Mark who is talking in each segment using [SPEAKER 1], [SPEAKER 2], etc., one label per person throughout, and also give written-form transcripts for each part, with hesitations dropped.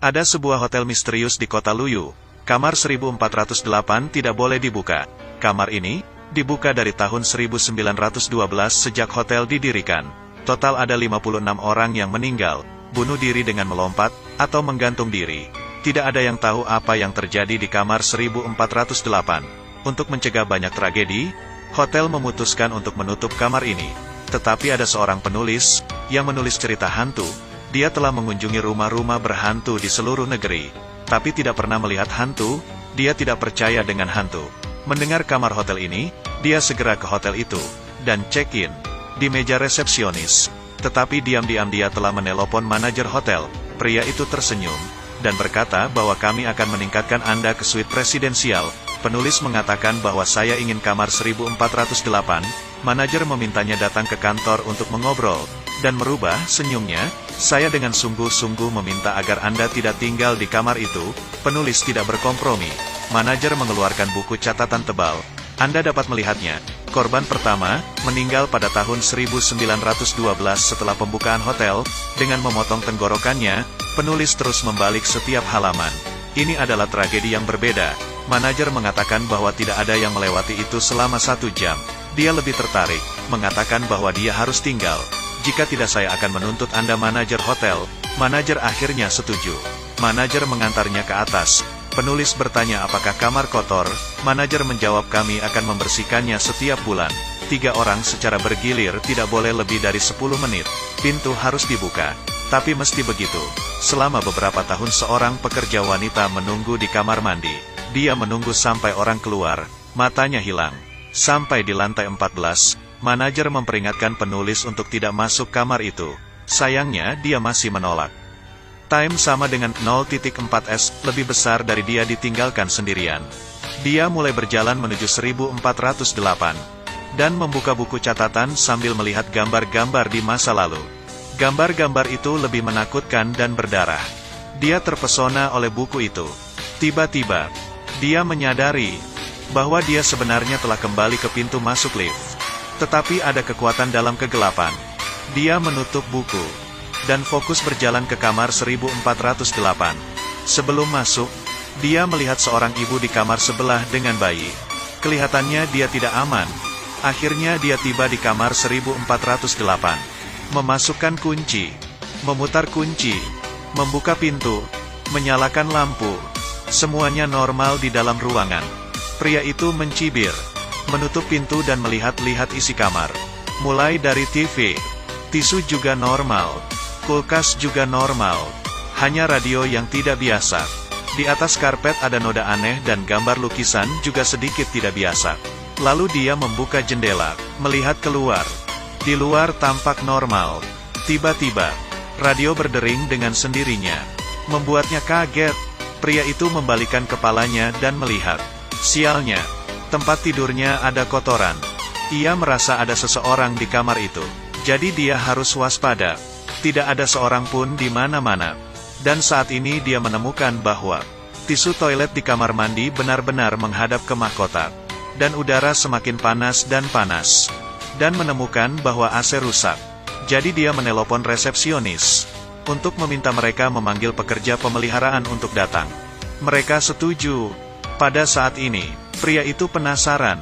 [SPEAKER 1] Ada sebuah hotel misterius di kota Luyu. Kamar 1408 tidak boleh dibuka. Kamar ini dibuka dari tahun 1912 sejak hotel didirikan. Total ada 56 orang yang meninggal, bunuh diri dengan melompat, atau menggantung diri. Tidak ada yang tahu apa yang terjadi di kamar 1408. Untuk mencegah banyak tragedi, hotel memutuskan untuk menutup kamar ini. Tetapi ada seorang penulis yang menulis cerita hantu. Dia telah mengunjungi rumah-rumah berhantu di seluruh negeri, tapi tidak pernah melihat hantu. Dia tidak percaya dengan hantu. Mendengar kamar hotel ini, dia segera ke hotel itu, dan check-in di meja resepsionis. Tetapi diam-diam dia telah menelpon manajer hotel. Pria itu tersenyum, dan berkata bahwa kami akan meningkatkan Anda ke suite presidensial. Penulis mengatakan bahwa saya ingin kamar 1408, manajer memintanya datang ke kantor untuk mengobrol, dan merubah senyumnya. Saya dengan sungguh-sungguh meminta agar Anda tidak tinggal di kamar itu. Penulis tidak berkompromi. Manajer mengeluarkan buku catatan tebal. Anda dapat melihatnya. Korban pertama, meninggal pada tahun 1912 setelah pembukaan hotel. Dengan memotong tenggorokannya, penulis terus membalik setiap halaman. Ini adalah tragedi yang berbeda. Manajer mengatakan bahwa tidak ada yang melewati itu selama 1 jam. Dia lebih tertarik, mengatakan bahwa dia harus tinggal. Jika tidak saya akan menuntut Anda. Manajer hotel. Manajer akhirnya setuju. Manajer mengantarnya ke atas. Penulis bertanya apakah kamar kotor. Manajer menjawab kami akan membersihkannya setiap bulan. 3 orang secara bergilir, tidak boleh lebih dari 10 menit. Pintu harus dibuka. Tapi mesti begitu. Selama beberapa tahun seorang pekerja wanita menunggu di kamar mandi. Dia menunggu sampai orang keluar. Matanya hilang. Sampai di lantai 14. Manajer memperingatkan penulis untuk tidak masuk kamar itu. Sayangnya dia masih menolak. Time sama dengan 0.4s, lebih besar dari dia ditinggalkan sendirian. Dia mulai berjalan menuju 1408. Dan membuka buku catatan sambil melihat gambar-gambar di masa lalu. Gambar-gambar itu lebih menakutkan dan berdarah. Dia terpesona oleh buku itu. Tiba-tiba, dia menyadari bahwa dia sebenarnya telah kembali ke pintu masuk lift. Tetapi ada kekuatan dalam kegelapan. Dia menutup buku, dan fokus berjalan ke kamar 1408. Sebelum masuk, dia melihat seorang ibu di kamar sebelah dengan bayi. Kelihatannya dia tidak aman. Akhirnya dia tiba di kamar 1408. Memasukkan kunci, memutar kunci, membuka pintu, menyalakan lampu. Semuanya normal di dalam ruangan. Pria itu mencibir, menutup pintu dan melihat-lihat isi kamar. Mulai dari TV, tisu juga normal, kulkas juga normal. Hanya radio yang tidak biasa. Di atas karpet ada noda aneh dan gambar lukisan juga sedikit tidak biasa. Lalu dia membuka jendela, melihat keluar. Di luar tampak normal. Tiba-tiba, radio berdering dengan sendirinya. Membuatnya kaget. Pria itu membalikan kepalanya dan melihat. Sialnya, tempat tidurnya ada kotoran. Ia merasa ada seseorang di kamar itu. Jadi dia harus waspada. Tidak ada seorang pun di mana-mana. Dan saat ini dia menemukan bahwa tisu toilet di kamar mandi benar-benar menghadap ke mahkota. Dan udara semakin panas dan panas. Dan menemukan bahwa AC rusak. Jadi dia menelpon resepsionis untuk meminta mereka memanggil pekerja pemeliharaan untuk datang. Mereka setuju. Pada saat ini, pria itu penasaran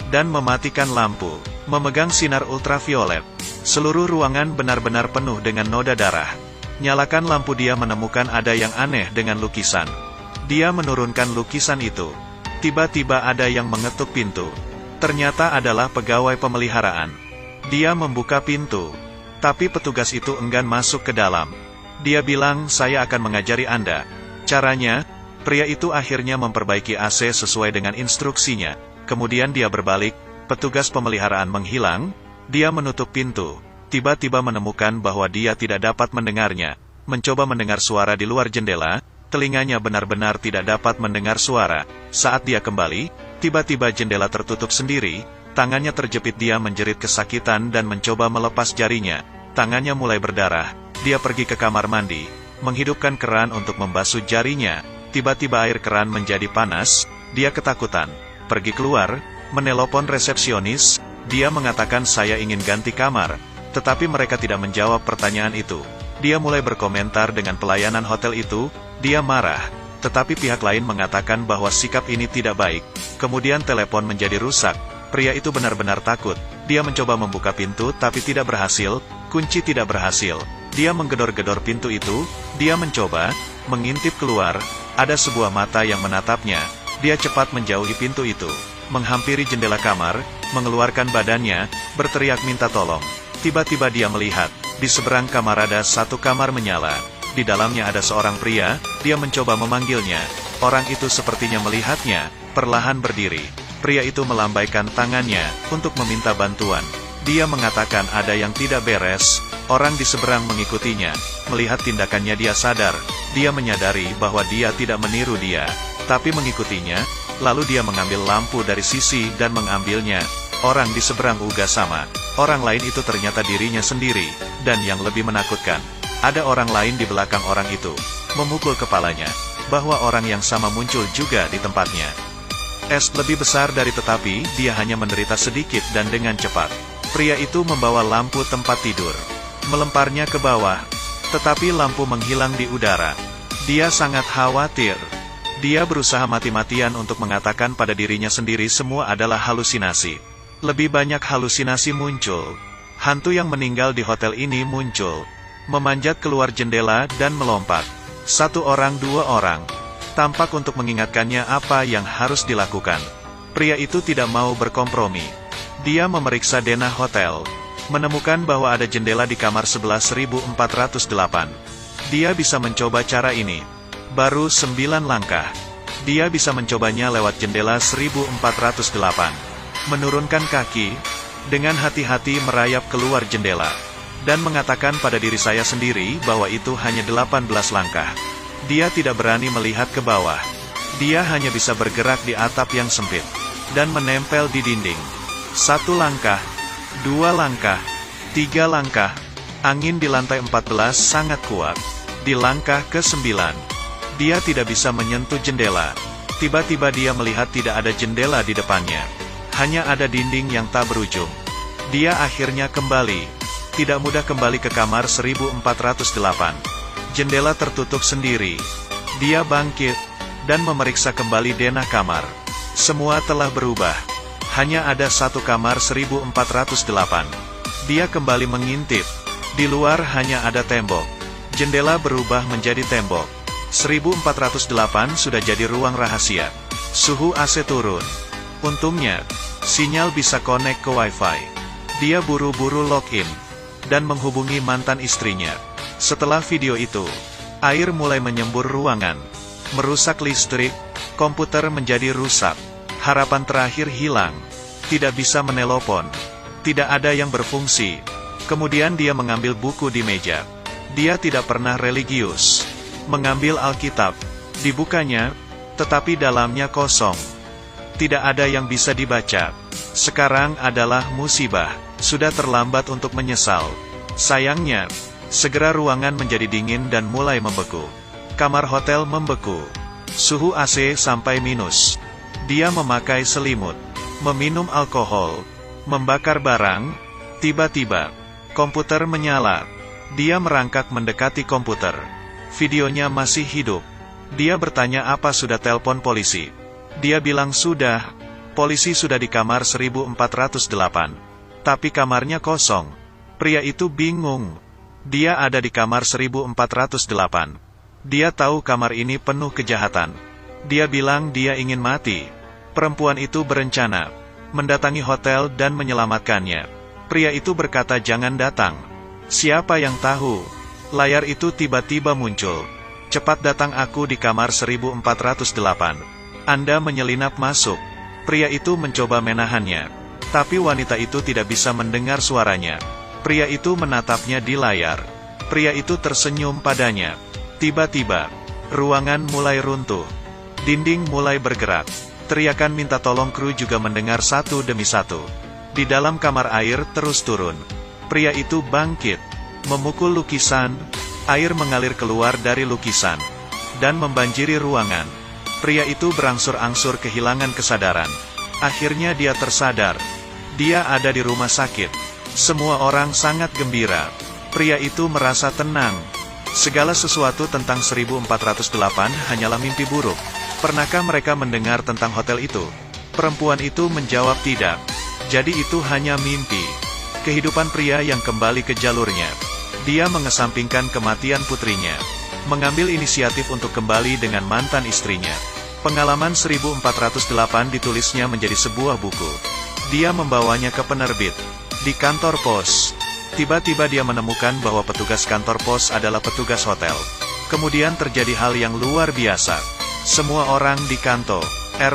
[SPEAKER 1] dan mematikan lampu, memegang sinar ultraviolet. Seluruh ruangan benar-benar penuh dengan noda darah. Nyalakan lampu, dia menemukan ada yang aneh dengan lukisan. Dia menurunkan lukisan itu. Tiba-tiba ada yang mengetuk pintu. Ternyata adalah pegawai pemeliharaan. Dia membuka pintu, tapi petugas itu enggan masuk ke dalam. Dia bilang, saya akan mengajari Anda. Caranya, pria itu akhirnya memperbaiki AC sesuai dengan instruksinya. Kemudian dia berbalik, petugas pemeliharaan menghilang, dia menutup pintu. Tiba-tiba menemukan bahwa dia tidak dapat mendengarnya. Mencoba mendengar suara di luar jendela, telinganya benar-benar tidak dapat mendengar suara. Saat dia kembali, tiba-tiba jendela tertutup sendiri, tangannya terjepit, dia menjerit kesakitan dan mencoba melepas jarinya. Tangannya mulai berdarah, dia pergi ke kamar mandi, menghidupkan keran untuk membasuh jarinya. Tiba-tiba air keran menjadi panas, dia ketakutan. Pergi keluar, menelepon resepsionis, dia mengatakan saya ingin ganti kamar, tetapi mereka tidak menjawab pertanyaan itu. Dia mulai berkomentar dengan pelayanan hotel itu, dia marah. Tetapi pihak lain mengatakan bahwa sikap ini tidak baik. Kemudian telepon menjadi rusak. Pria itu benar-benar takut. Dia mencoba membuka pintu tapi tidak berhasil, kunci tidak berhasil. Dia menggedor-gedor pintu itu, dia mencoba mengintip keluar, ada sebuah mata yang menatapnya. Dia cepat menjauhi pintu itu, menghampiri jendela kamar, mengeluarkan badannya, berteriak minta tolong. Tiba-tiba dia melihat, di seberang kamar ada satu kamar menyala. Di dalamnya ada seorang pria, dia mencoba memanggilnya. Orang itu sepertinya melihatnya, perlahan berdiri. Pria itu melambaikan tangannya, untuk meminta bantuan. Dia mengatakan ada yang tidak beres, orang di seberang mengikutinya. Melihat tindakannya dia sadar, dia menyadari bahwa dia tidak meniru dia, tapi mengikutinya. Lalu dia mengambil lampu dari sisi dan mengambilnya. Orang di seberang juga sama. Orang lain itu ternyata dirinya sendiri, dan yang lebih menakutkan, ada orang lain di belakang orang itu, memukul kepalanya, bahwa orang yang sama muncul juga di tempatnya. Es lebih besar dari tetapi, dia hanya menderita sedikit dan dengan cepat. Pria itu membawa lampu tempat tidur, melemparnya ke bawah, tetapi lampu menghilang di udara. Dia sangat khawatir. Dia berusaha mati-matian untuk mengatakan pada dirinya sendiri semua adalah halusinasi. Lebih banyak halusinasi muncul. Hantu yang meninggal di hotel ini muncul, memanjat keluar jendela dan melompat. Satu orang, dua orang. Tampak untuk mengingatkannya apa yang harus dilakukan. Pria itu tidak mau berkompromi. Dia memeriksa denah hotel, menemukan bahwa ada jendela di kamar 11.408. Dia bisa mencoba cara ini. Baru 9 langkah. Dia bisa mencobanya lewat jendela 1408. Menurunkan kaki, dengan hati-hati merayap keluar jendela, dan mengatakan pada diri saya sendiri bahwa itu hanya 18 langkah. Dia tidak berani melihat ke bawah. Dia hanya bisa bergerak di atap yang sempit, dan menempel di dinding. 1 langkah, 2 langkah, 3 langkah. Angin di lantai 14 sangat kuat. Di langkah ke-9, dia tidak bisa menyentuh jendela. Tiba-tiba dia melihat tidak ada jendela di depannya. Hanya ada dinding yang tak berujung. Dia akhirnya kembali. Tidak mudah kembali ke kamar 1408. Jendela tertutup sendiri. Dia bangkit, dan memeriksa kembali denah kamar. Semua telah berubah. Hanya ada satu kamar 1408. Dia kembali mengintip. Di luar hanya ada tembok. Jendela berubah menjadi tembok. 1408 sudah jadi ruang rahasia. Suhu AC turun. Untungnya, sinyal bisa connect ke Wi-Fi. Dia buru-buru login, dan menghubungi mantan istrinya. Setelah video itu, air mulai menyembur ruangan, merusak listrik, komputer menjadi rusak. Harapan terakhir hilang. Tidak bisa menelepon. Tidak ada yang berfungsi. Kemudian dia mengambil buku di meja. Dia tidak pernah religius. Mengambil Alkitab. Dibukanya, tetapi dalamnya kosong. Tidak ada yang bisa dibaca. Sekarang adalah musibah. Sudah terlambat untuk menyesal. Sayangnya, segera ruangan menjadi dingin dan mulai membeku. Kamar hotel membeku. Suhu AC sampai minus. Dia memakai selimut, meminum alkohol, membakar barang. Tiba-tiba, komputer menyala. Dia merangkak mendekati komputer. Videonya masih hidup. Dia bertanya apa sudah telepon polisi. Dia bilang sudah. Polisi sudah di kamar 1408. Tapi kamarnya kosong. Pria itu bingung. Dia ada di kamar 1408. Dia tahu kamar ini penuh kejahatan. Dia bilang dia ingin mati. Perempuan itu berencana mendatangi hotel dan menyelamatkannya. Pria itu berkata jangan datang. Siapa yang tahu? Layar itu tiba-tiba muncul. Cepat datang, aku di kamar 1408. Anda menyelinap masuk. Pria itu mencoba menahannya. Tapi wanita itu tidak bisa mendengar suaranya. Pria itu menatapnya di layar. Pria itu tersenyum padanya. Tiba-tiba, ruangan mulai runtuh. Dinding mulai bergerak. Teriakan minta tolong kru juga mendengar satu demi satu. Di dalam kamar air terus turun. Pria itu bangkit, memukul lukisan, Air mengalir keluar dari lukisan dan membanjiri ruangan. Pria itu berangsur-angsur kehilangan kesadaran. Akhirnya dia tersadar. Dia ada di rumah sakit. Semua orang sangat gembira. Pria itu merasa tenang. Segala sesuatu tentang 1408 hanyalah mimpi buruk. Pernahkah mereka mendengar tentang hotel itu? Perempuan itu menjawab tidak. Jadi itu hanya mimpi. Kehidupan pria yang kembali ke jalurnya. Dia mengesampingkan kematian putrinya. Mengambil inisiatif untuk kembali dengan mantan istrinya. Pengalaman 1408 ditulisnya menjadi sebuah buku. Dia membawanya ke penerbit. Di kantor pos. Tiba-tiba dia menemukan bahwa petugas kantor pos adalah petugas hotel. Kemudian terjadi hal yang luar biasa. Semua orang di kantor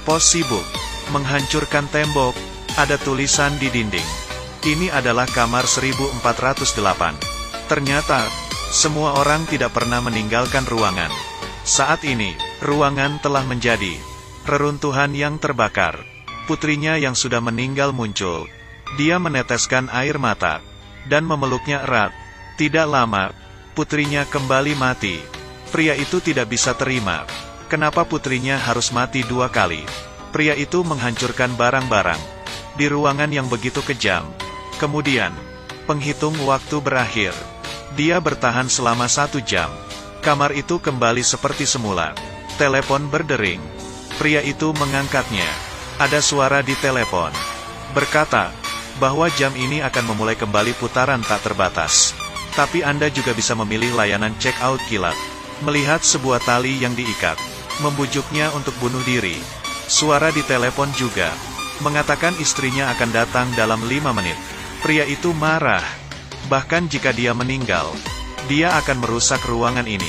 [SPEAKER 1] pos sibuk menghancurkan tembok. Ada tulisan di dinding. Ini adalah kamar 1408. Ternyata, semua orang tidak pernah meninggalkan ruangan. Saat ini, ruangan telah menjadi reruntuhan yang terbakar. Putrinya yang sudah meninggal muncul. Dia meneteskan air mata dan memeluknya erat. Tidak lama, putrinya kembali mati. Pria itu tidak bisa terima. Kenapa putrinya harus mati 2 kali? Pria itu menghancurkan barang-barang di ruangan yang begitu kejam. Kemudian, penghitung waktu berakhir. Dia bertahan selama 1 jam. Kamar itu kembali seperti semula. Telepon berdering. Pria itu mengangkatnya. Ada suara di telepon. Berkata, bahwa jam ini akan memulai kembali putaran tak terbatas. Tapi Anda juga bisa memilih layanan check-out kilat. Melihat sebuah tali yang diikat. Membujuknya untuk bunuh diri. Suara di telepon juga. Mengatakan istrinya akan datang dalam 5 menit. Pria itu marah. Bahkan jika dia meninggal, dia akan merusak ruangan ini.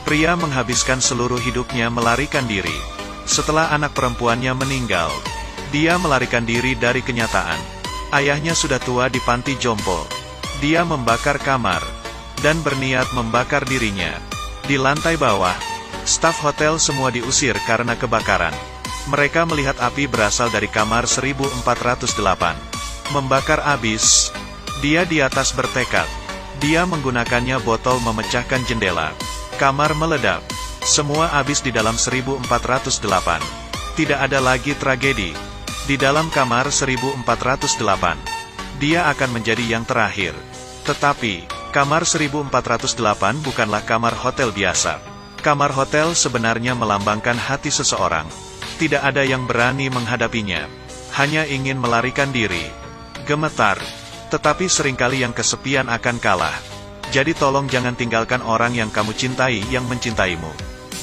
[SPEAKER 1] Pria menghabiskan seluruh hidupnya melarikan diri. Setelah anak perempuannya meninggal, dia melarikan diri dari kenyataan. Ayahnya sudah tua di panti jompo. Dia membakar kamar, dan berniat membakar dirinya. Di lantai bawah, staf hotel semua diusir karena kebakaran. Mereka melihat api berasal dari kamar 1408. Membakar abis. Dia di atas bertekad. Dia menggunakannya botol memecahkan jendela. Kamar meledak. Semua habis di dalam 1408. Tidak ada lagi tragedi. Di dalam kamar 1408. Dia akan menjadi yang terakhir. Tetapi, kamar 1408 bukanlah kamar hotel biasa. Kamar hotel sebenarnya melambangkan hati seseorang. Tidak ada yang berani menghadapinya. Hanya ingin melarikan diri. Gemetar. Tetapi seringkali yang kesepian akan kalah. Jadi tolong jangan tinggalkan orang yang kamu cintai yang mencintaimu.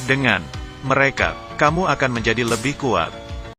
[SPEAKER 1] Dengan mereka, kamu akan menjadi lebih kuat.